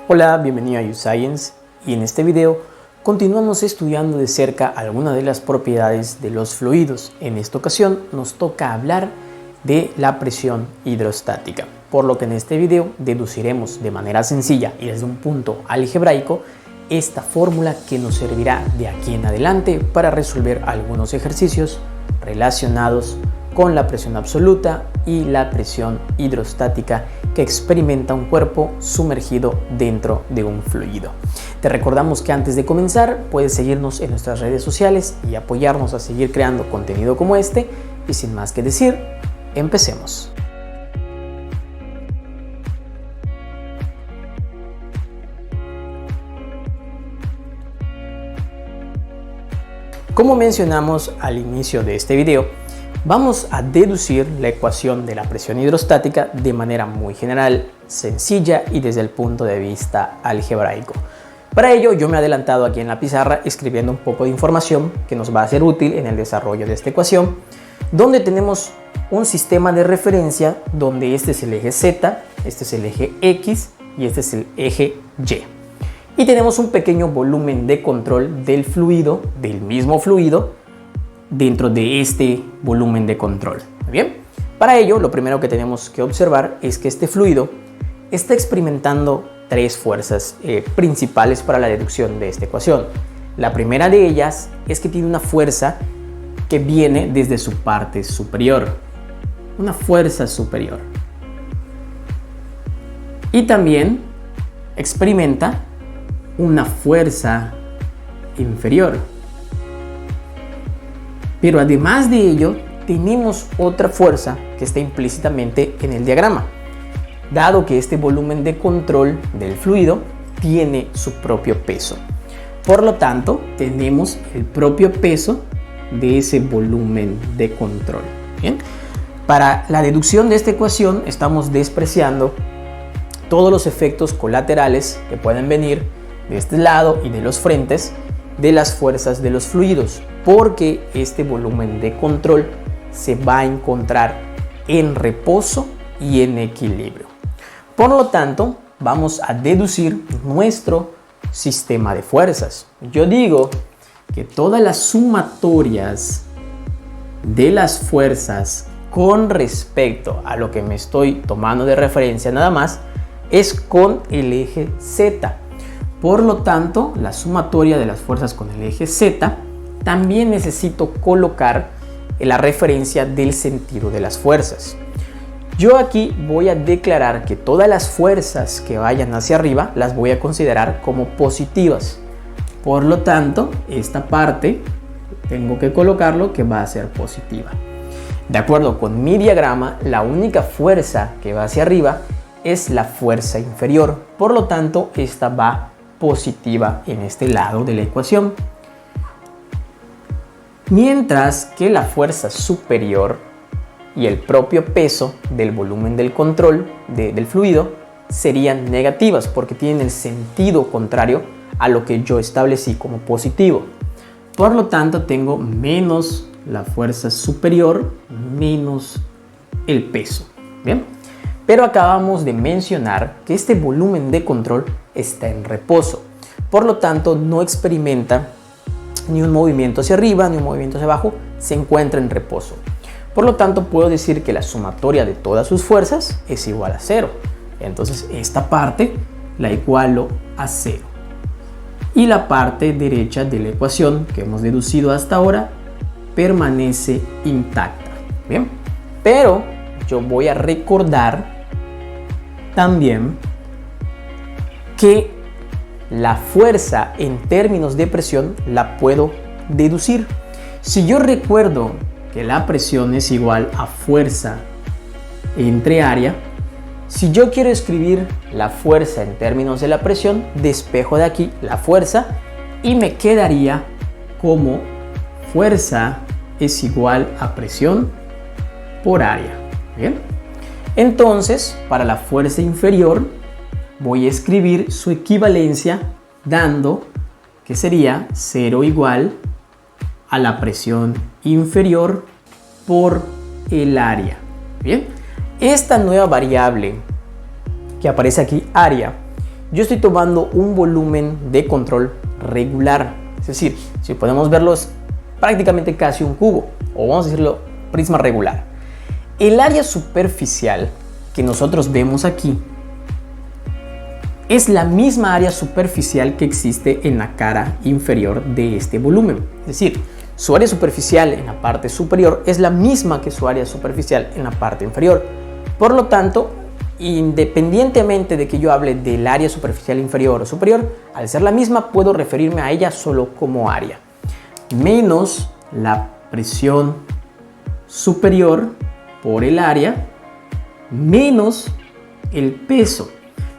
Hola, bienvenido a YouScience y en este video continuamos estudiando de cerca algunas de las propiedades de los fluidos. En esta ocasión nos toca hablar de la presión hidrostática, por lo que en este video deduciremos de manera sencilla y desde un punto algebraico esta fórmula que nos servirá de aquí en adelante para resolver algunos ejercicios relacionados con la presión absoluta y la presión hidrostática que experimenta un cuerpo sumergido dentro de un fluido. Te recordamos que antes de comenzar puedes seguirnos en nuestras redes sociales y apoyarnos a seguir creando contenido como este, y sin más que decir, empecemos. Como mencionamos al inicio de este video, vamos a deducir la ecuación de la presión hidrostática de manera muy general, sencilla y desde el punto de vista algebraico. Para ello yo me he adelantado aquí en la pizarra escribiendo un poco de información que nos va a ser útil en el desarrollo de esta ecuación, donde tenemos un sistema de referencia donde este es el eje Z, este es el eje X y este es el eje Y. Y tenemos un pequeño volumen de control del fluido, del mismo fluido, dentro de este volumen de control. Muy bien. Para ello, lo primero que tenemos que observar es que este fluido está experimentando tres fuerzas principales para la deducción de esta ecuación. La primera de ellas es que tiene una fuerza que viene desde su parte superior, una fuerza superior. Y también experimenta una fuerza inferior. Pero además de ello, tenemos otra fuerza que está implícitamente en el diagrama, dado que este volumen de control del fluido tiene su propio peso. Por lo tanto, tenemos el propio peso de ese volumen de control. Bien. Para la deducción de esta ecuación estamos despreciando todos los efectos colaterales que pueden venir de este lado y de los frentes de las fuerzas de los fluidos, porque este volumen de control se va a encontrar en reposo y en equilibrio. Por lo tanto, vamos a deducir nuestro sistema de fuerzas. Yo digo que todas las sumatorias de las fuerzas con respecto a lo que me estoy tomando de referencia nada más es con el eje Z. Por lo tanto, la sumatoria de las fuerzas con el eje Z también necesito colocar la referencia del sentido de las fuerzas. Yo aquí voy a declarar que todas las fuerzas que vayan hacia arriba las voy a considerar como positivas. Por lo tanto, esta parte tengo que colocarlo que va a ser positiva. De acuerdo con mi diagrama, la única fuerza que va hacia arriba es la fuerza inferior. Por lo tanto, esta va positiva en este lado de la ecuación, mientras que la fuerza superior y el propio peso del volumen del control del fluido serían negativas porque tienen el sentido contrario a lo que yo establecí como positivo. Por lo tanto, tengo menos la fuerza superior menos el peso. Bien. Pero acabamos de mencionar que este volumen de control está en reposo. Por lo tanto, no experimenta ni un movimiento hacia arriba ni un movimiento hacia abajo, se encuentra en reposo. Por lo tanto, puedo decir que la sumatoria de todas sus fuerzas es igual a 0. Entonces, esta parte la igualo a 0. Y la parte derecha de la ecuación que hemos deducido hasta ahora permanece intacta. Bien, pero yo voy a recordar también que la fuerza en términos de presión la puedo deducir. Si yo recuerdo que la presión es igual a fuerza entre área, si yo quiero escribir la fuerza en términos de la presión, despejo de aquí la fuerza y me quedaría como fuerza es igual a presión por área. Bien. Entonces, para la fuerza inferior voy a escribir su equivalencia dando que sería 0 igual a la presión inferior por el área. Bien, esta nueva variable que aparece aquí, área, yo estoy tomando un volumen de control regular. Es decir, si podemos verlo, es prácticamente casi un cubo, o vamos a decirlo, prisma regular. El área superficial que nosotros vemos aquí es la misma área superficial que existe en la cara inferior de este volumen. Es decir, su área superficial en la parte superior es la misma que su área superficial en la parte inferior. Por lo tanto, independientemente de que yo hable del área superficial inferior o superior, al ser la misma puedo referirme a ella solo como área. Menos la presión superior por el área, menos el peso.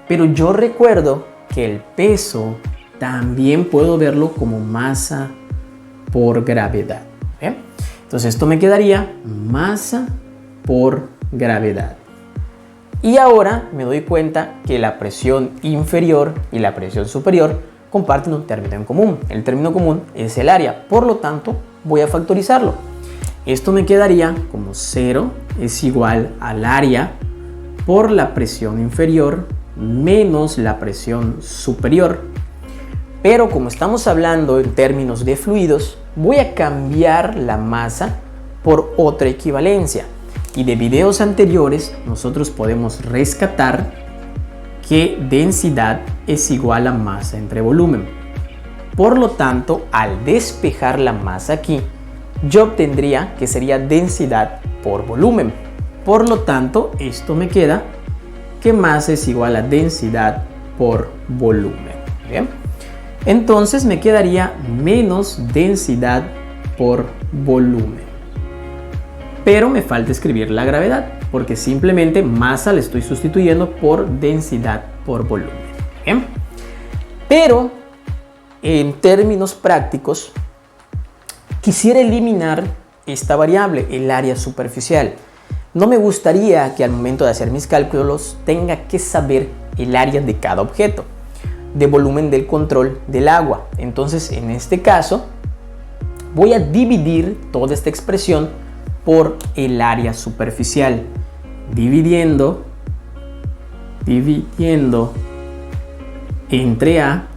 Pero yo recuerdo que el peso también puedo verlo como masa por gravedad. ¿Bien? Entonces esto me quedaría masa por gravedad. Y ahora me doy cuenta que la presión inferior y la presión superior comparten un término en común. El término común es el área, por lo tanto voy a factorizarlo. Esto me quedaría como 0 es igual al área por la presión inferior menos la presión superior. Pero como estamos hablando en términos de fluidos, voy a cambiar la masa por otra equivalencia. Y de videos anteriores nosotros podemos rescatar que densidad es igual a masa entre volumen. Por lo tanto, al despejar la masa aquí, yo obtendría que sería densidad por volumen. Por lo tanto, esto me queda que masa es igual a densidad por volumen. ¿Bien? Entonces me quedaría menos densidad por volumen. Pero me falta escribir la gravedad, porque simplemente masa le estoy sustituyendo por densidad por volumen. ¿Bien? Pero en términos prácticos, quisiera eliminar esta variable, el área superficial. No me gustaría que al momento de hacer mis cálculos tenga que saber el área de cada objeto, de volumen del control del agua. Entonces, en este caso, voy a dividir toda esta expresión por el área superficial, dividiendo entre A,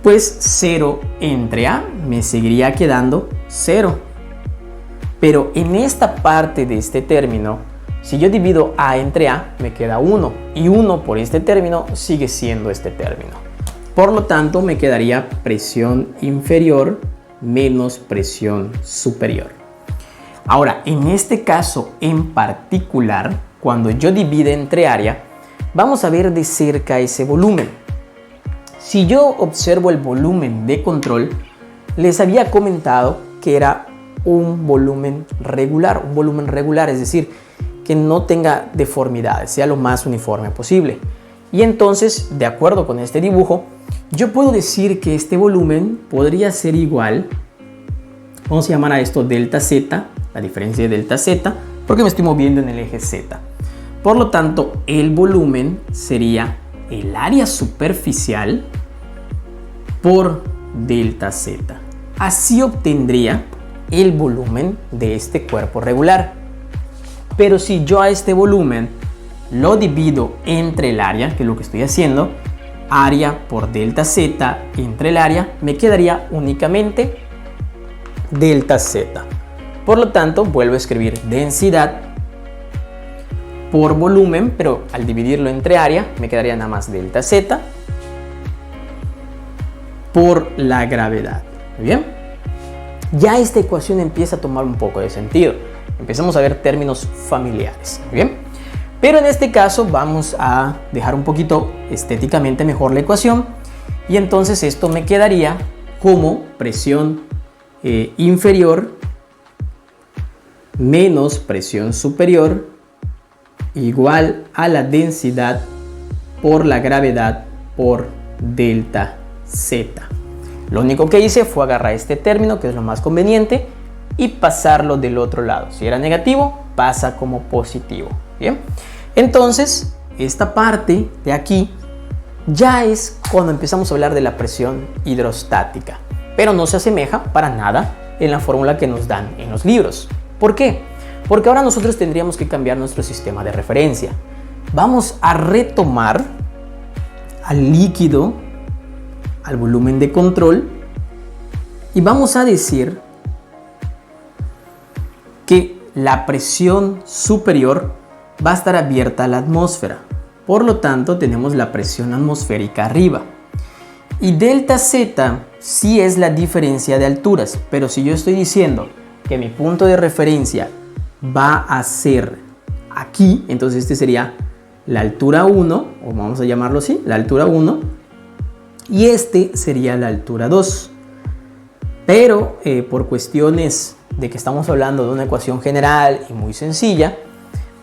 pues 0 entre A me seguiría quedando 0. Pero en esta parte de este término, si yo divido A entre A, me queda 1. Y 1 por este término sigue siendo este término. Por lo tanto, me quedaría presión inferior menos presión superior. Ahora, en este caso en particular, cuando yo divide entre área, vamos a ver de cerca ese volumen. Si yo observo el volumen de control, les había comentado que era un volumen regular, es decir, que no tenga deformidades, sea lo más uniforme posible. Y entonces, de acuerdo con este dibujo, yo puedo decir que este volumen podría ser igual, vamos a llamar a esto delta Z, la diferencia de delta Z, porque me estoy moviendo en el eje Z. Por lo tanto, el volumen sería el área superficial por delta Z. Así obtendría el volumen de este cuerpo regular. Pero si yo a este volumen lo divido entre el área, que es lo que estoy haciendo, área por delta Z entre el área, me quedaría únicamente delta Z. Por lo tanto, vuelvo a escribir densidad por volumen, pero al dividirlo entre área, me quedaría nada más delta Z por la gravedad. ¿Muy bien? Ya esta ecuación empieza a tomar un poco de sentido. Empezamos a ver términos familiares. ¿Muy bien? Pero en este caso vamos a dejar un poquito estéticamente mejor la ecuación. Y entonces esto me quedaría como presión inferior menos presión superior igual a la densidad por la gravedad por delta Z. Lo único que hice fue agarrar este término, que es lo más conveniente, y pasarlo del otro lado. Si era negativo, pasa como positivo. Bien, entonces esta parte de aquí ya es cuando empezamos a hablar de la presión hidrostática, pero no se asemeja para nada en la fórmula que nos dan en los libros. ¿Por qué? Porque ahora nosotros tendríamos que cambiar nuestro sistema de referencia. Vamos a retomar al líquido, al volumen de control, y vamos a decir que la presión superior va a estar abierta a la atmósfera. Por lo tanto, tenemos la presión atmosférica arriba. Y delta Z sí es la diferencia de alturas, pero si yo estoy diciendo que mi punto de referencia va a ser aquí, entonces este sería la altura 1, o vamos a llamarlo así, la altura 1, y este sería la altura 2. Pero por cuestiones de que estamos hablando de una ecuación general y muy sencilla,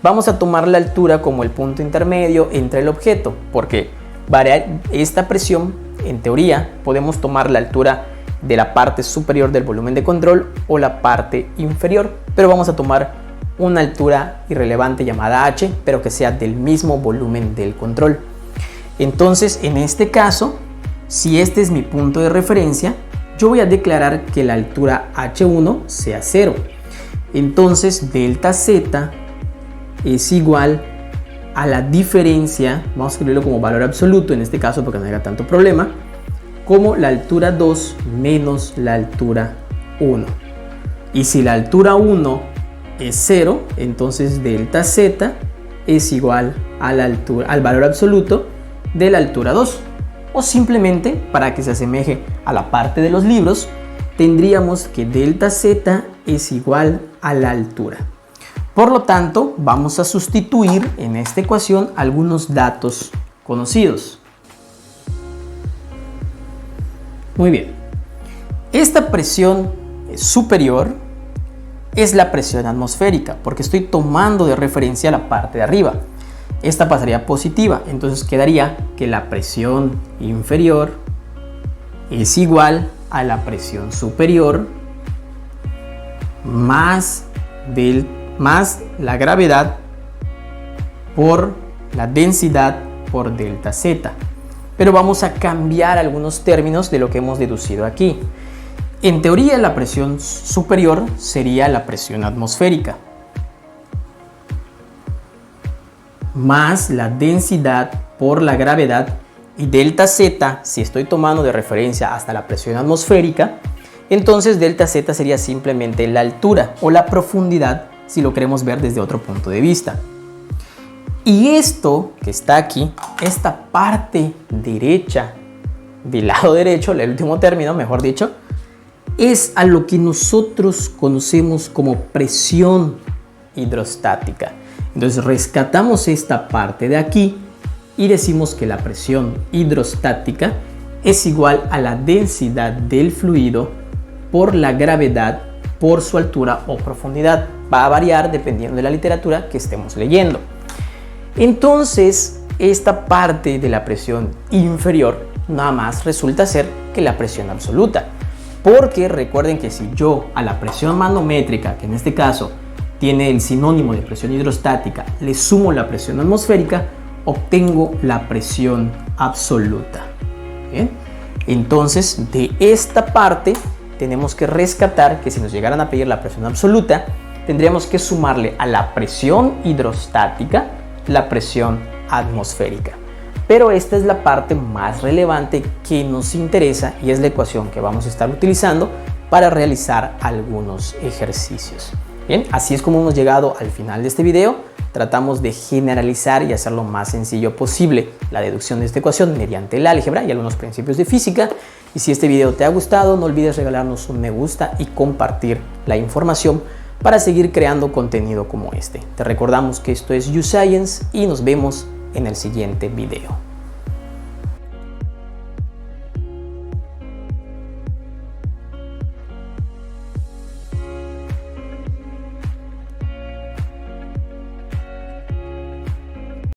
vamos a tomar la altura como el punto intermedio entre el objeto, porque variar esta presión, en teoría, podemos tomar la altura de la parte superior del volumen de control o la parte inferior, pero vamos a tomar una altura irrelevante llamada h, pero que sea del mismo volumen del control. Entonces, en este caso, si este es mi punto de referencia, yo voy a declarar que la altura h1 sea 0. Entonces, delta z es igual a la diferencia, vamos a escribirlo como valor absoluto en este caso porque no haya tanto problema, como la altura 2 menos la altura 1. Y si la altura 1 es 0, entonces delta z es igual a la altura, al valor absoluto de la altura 2. O simplemente, para que se asemeje a la parte de los libros, tendríamos que delta z es igual a la altura. Por lo tanto, vamos a sustituir en esta ecuación algunos datos conocidos. Muy bien. Esta presión superior es la presión atmosférica, porque estoy tomando de referencia la parte de arriba. Esta pasaría positiva, entonces quedaría que la presión inferior es igual a la presión superior más la gravedad por la densidad por delta Z. Pero vamos a cambiar algunos términos de lo que hemos deducido aquí. En teoría, la presión superior sería la presión atmosférica más la densidad por la gravedad, y delta Z, si estoy tomando de referencia hasta la presión atmosférica, entonces delta Z sería simplemente la altura o la profundidad si lo queremos ver desde otro punto de vista. Y esto que está aquí, esta parte derecha del lado derecho, el último término, mejor dicho, es a lo que nosotros conocemos como presión hidrostática. Entonces rescatamos esta parte de aquí y decimos que la presión hidrostática es igual a la densidad del fluido por la gravedad por su altura o profundidad. Va a variar dependiendo de la literatura que estemos leyendo. Entonces, esta parte de la presión inferior nada más resulta ser que la presión absoluta. Porque recuerden que si yo a la presión manométrica, que en este caso tiene el sinónimo de presión hidrostática, le sumo la presión atmosférica, obtengo la presión absoluta. ¿Bien? Entonces, de esta parte tenemos que rescatar que si nos llegaran a pedir la presión absoluta, tendríamos que sumarle a la presión hidrostática la presión atmosférica. Pero esta es la parte más relevante que nos interesa y es la ecuación que vamos a estar utilizando para realizar algunos ejercicios. Bien, así es como hemos llegado al final de este video. Tratamos de generalizar y hacer lo más sencillo posible la deducción de esta ecuación mediante el álgebra y algunos principios de física. Y si este video te ha gustado, no olvides regalarnos un me gusta y compartir la información para seguir creando contenido como este. Te recordamos que esto es YouScience y nos vemos en el siguiente video.